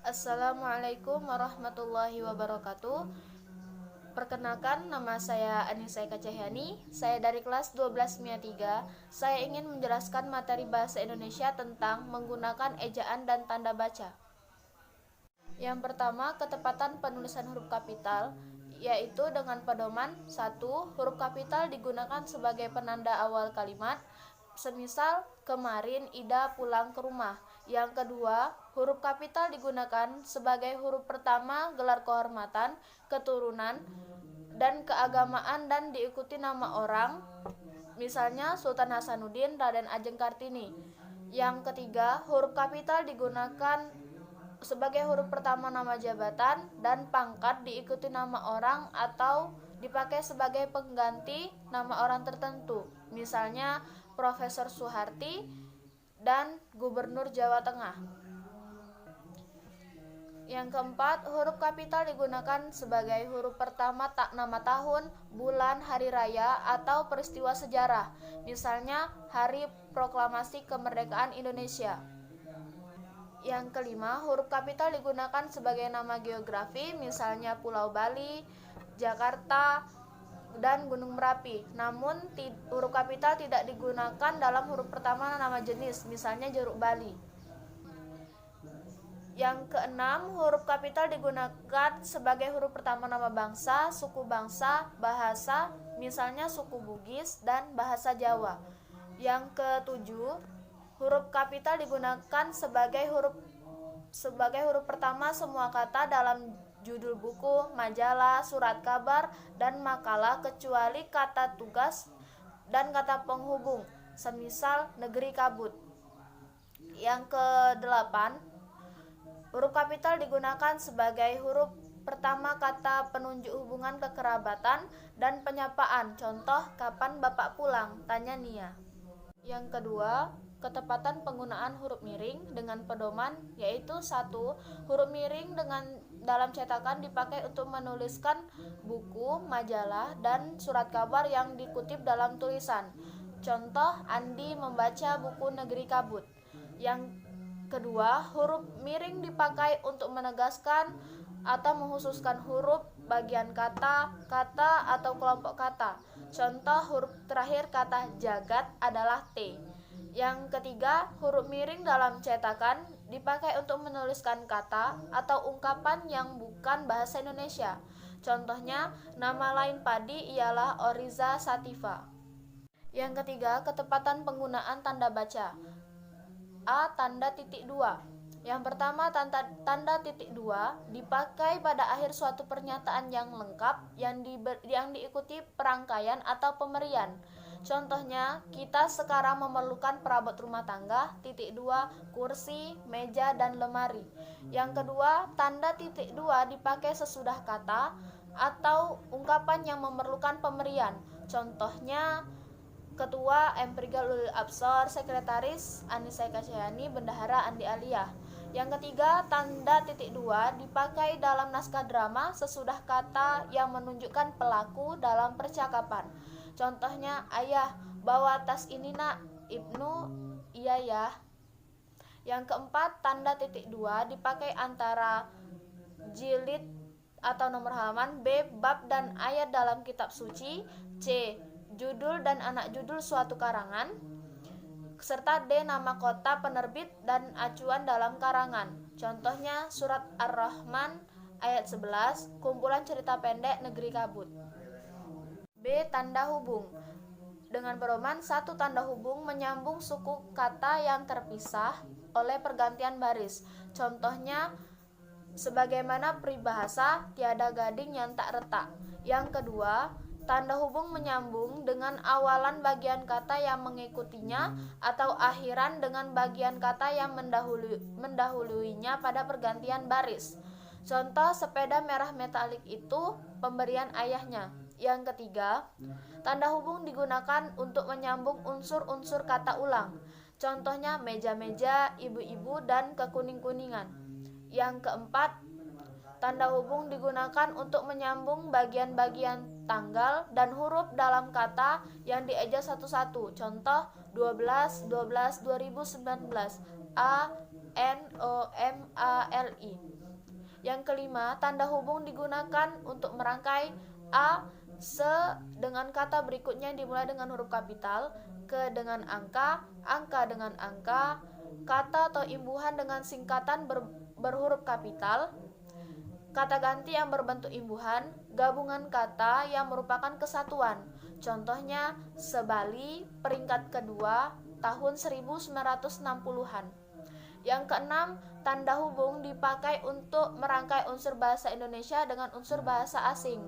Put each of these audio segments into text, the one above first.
Assalamualaikum warahmatullahi wabarakatuh. Perkenalkan, nama saya Anissa Eka Cahyani. Saya dari kelas 12 MIA 3. Saya ingin menjelaskan materi bahasa Indonesia tentang menggunakan ejaan dan tanda baca. Yang pertama, ketepatan penulisan huruf kapital, yaitu dengan pedoman 1. Huruf kapital digunakan sebagai penanda awal kalimat, semisal kemarin Ida pulang ke rumah. Yang kedua, huruf kapital digunakan sebagai huruf pertama gelar kehormatan, keturunan, dan keagamaan dan diikuti nama orang, misalnya Sultan Hasanuddin, Raden Ajeng Kartini. Yang ketiga, huruf kapital digunakan sebagai huruf pertama nama jabatan dan pangkat diikuti nama orang atau dipakai sebagai pengganti nama orang tertentu, misalnya Profesor Soeharti dan Gubernur Jawa Tengah. Yang keempat, huruf kapital digunakan sebagai huruf pertama nama tahun, bulan, hari raya, atau peristiwa sejarah, misalnya Hari Proklamasi Kemerdekaan Indonesia. Yang kelima, huruf kapital digunakan sebagai nama geografi, misalnya Pulau Bali, Jakarta, dan Gunung Merapi. Namun, huruf kapital tidak digunakan dalam huruf pertama nama jenis, misalnya jeruk Bali. Yang keenam, huruf kapital digunakan sebagai huruf pertama nama bangsa, suku bangsa, bahasa, misalnya suku Bugis dan bahasa Jawa. Yang ketujuh, huruf kapital digunakan sebagai huruf pertama semua kata dalam judul buku, majalah, surat kabar, dan makalah kecuali kata tugas dan kata penghubung, semisal negeri kabut. Yang kedelapan, huruf kapital digunakan sebagai huruf pertama kata penunjuk hubungan kekerabatan dan penyapaan, contoh kapan Bapak pulang, tanya Nia. Yang kedua, ketepatan penggunaan huruf miring dengan pedoman, yaitu 1. Huruf miring dalam cetakan dipakai untuk menuliskan buku, majalah, dan surat kabar yang dikutip dalam tulisan, contoh Andi membaca buku Negeri Kabut. Yang kedua, huruf miring dipakai untuk menegaskan atau menghususkan huruf, bagian kata, atau kelompok kata, contoh huruf terakhir kata jagat adalah T. Yang ketiga, huruf miring dalam cetakan dipakai untuk menuliskan kata atau ungkapan yang bukan bahasa Indonesia. Contohnya, nama lain padi ialah Oriza sativa. Yang ketiga, ketepatan penggunaan tanda baca. A. Tanda titik dua. Yang pertama, tanda titik dua dipakai pada akhir suatu pernyataan yang lengkap yang diikuti perangkaian atau pemberian. Contohnya, kita sekarang memerlukan perabot rumah tangga, titik dua, kursi, meja, dan lemari. Yang kedua, tanda titik dua dipakai sesudah kata atau ungkapan yang memerlukan pemberian. Contohnya, Ketua Empirigal Ulul Absor, Sekretaris Anissa Eka Cahyani, Bendahara Andi Aliyah. Yang ketiga, tanda titik dua dipakai dalam naskah drama sesudah kata yang menunjukkan pelaku dalam percakapan. Contohnya, ayah, bawa tas ini nak. Ibnu, iya ya. Yang keempat, tanda titik dua dipakai antara jilid atau nomor halaman, B. Bab dan ayat dalam kitab suci, C. Judul dan anak judul suatu karangan, serta D. Nama kota penerbit dan acuan dalam karangan. Contohnya, surat Ar-Rahman ayat 11, kumpulan cerita pendek Negeri Kabut. B. Tanda hubung. Dengan pedoman 1. Tanda hubung menyambung suku kata yang terpisah oleh pergantian baris. Contohnya, sebagaimana peribahasa, tiada gading yang tak retak. Yang kedua, tanda hubung menyambung dengan awalan bagian kata yang mengikutinya atau akhiran dengan bagian kata yang mendahuluinya pada pergantian baris. Contoh, sepeda merah metalik itu pemberian ayahnya. Yang ketiga, tanda hubung digunakan untuk menyambung unsur-unsur kata ulang. Contohnya, meja-meja, ibu-ibu, dan kekuning-kuningan. Yang keempat, tanda hubung digunakan untuk menyambung bagian-bagian tanggal dan huruf dalam kata yang dieja satu-satu. Contoh, 12/12/2019, A, NOMALI. Yang kelima, tanda hubung digunakan untuk merangkai A, se dengan kata berikutnya dimulai dengan huruf kapital, ke dengan angka dengan angka, kata atau imbuhan dengan singkatan berhuruf kapital, kata ganti yang berbentuk imbuhan, gabungan kata yang merupakan kesatuan. Contohnya, sebali peringkat kedua tahun 1960-an. Yang keenam, tanda hubung dipakai untuk merangkai unsur bahasa Indonesia dengan unsur bahasa asing.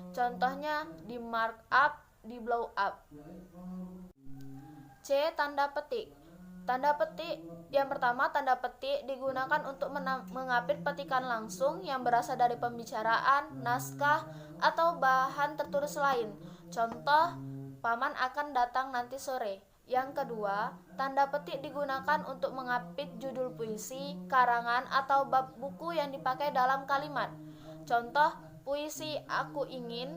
Contohnya, di markup, di blow up. C. Tanda petik. Tanda petik yang pertama, tanda petik digunakan untuk mengapit petikan langsung yang berasal dari pembicaraan, naskah, atau bahan tertulis lain. Contoh, paman akan datang nanti sore. Yang kedua, tanda petik digunakan untuk mengapit judul puisi, karangan, atau bab buku yang dipakai dalam kalimat. Contoh, puisi Aku Ingin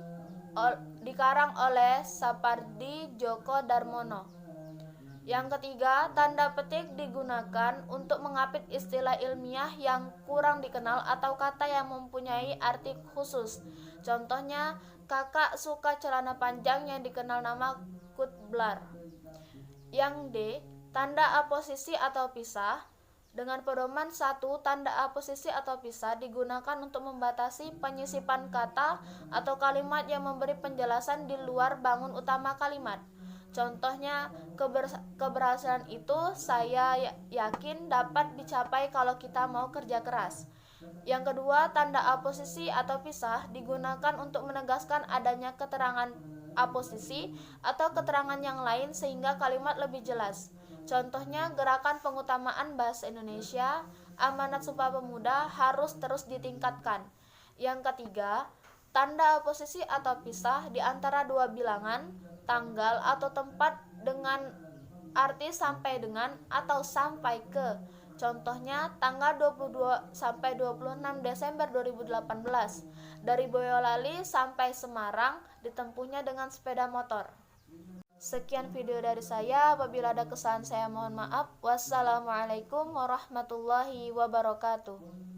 dikarang oleh Sapardi Djoko Darmono. Yang ketiga, tanda petik digunakan untuk mengapit istilah ilmiah yang kurang dikenal atau kata yang mempunyai arti khusus. Contohnya, kakak suka celana panjang yang dikenal nama kutblar. Yang D, tanda aposisi atau pisah. Dengan pedoman 1, tanda aposisi atau pisah digunakan untuk membatasi penyisipan kata atau kalimat yang memberi penjelasan di luar bangun utama kalimat. Contohnya, keberhasilan itu saya yakin dapat dicapai kalau kita mau kerja keras. Yang kedua, tanda aposisi atau pisah digunakan untuk menegaskan adanya keterangan aposisi atau keterangan yang lain sehingga kalimat lebih jelas. Contohnya, gerakan pengutamaan bahasa Indonesia, amanat Sumpah Pemuda harus terus ditingkatkan. Yang ketiga, tanda aposisi atau pisah di antara dua bilangan, tanggal atau tempat dengan arti sampai dengan atau sampai ke. Contohnya, tanggal 22 sampai 26 Desember 2018. Dari Boyolali sampai Semarang ditempuhnya dengan sepeda motor. Sekian video dari saya, apabila ada kesalahan saya mohon maaf. Wassalamualaikum warahmatullahi wabarakatuh.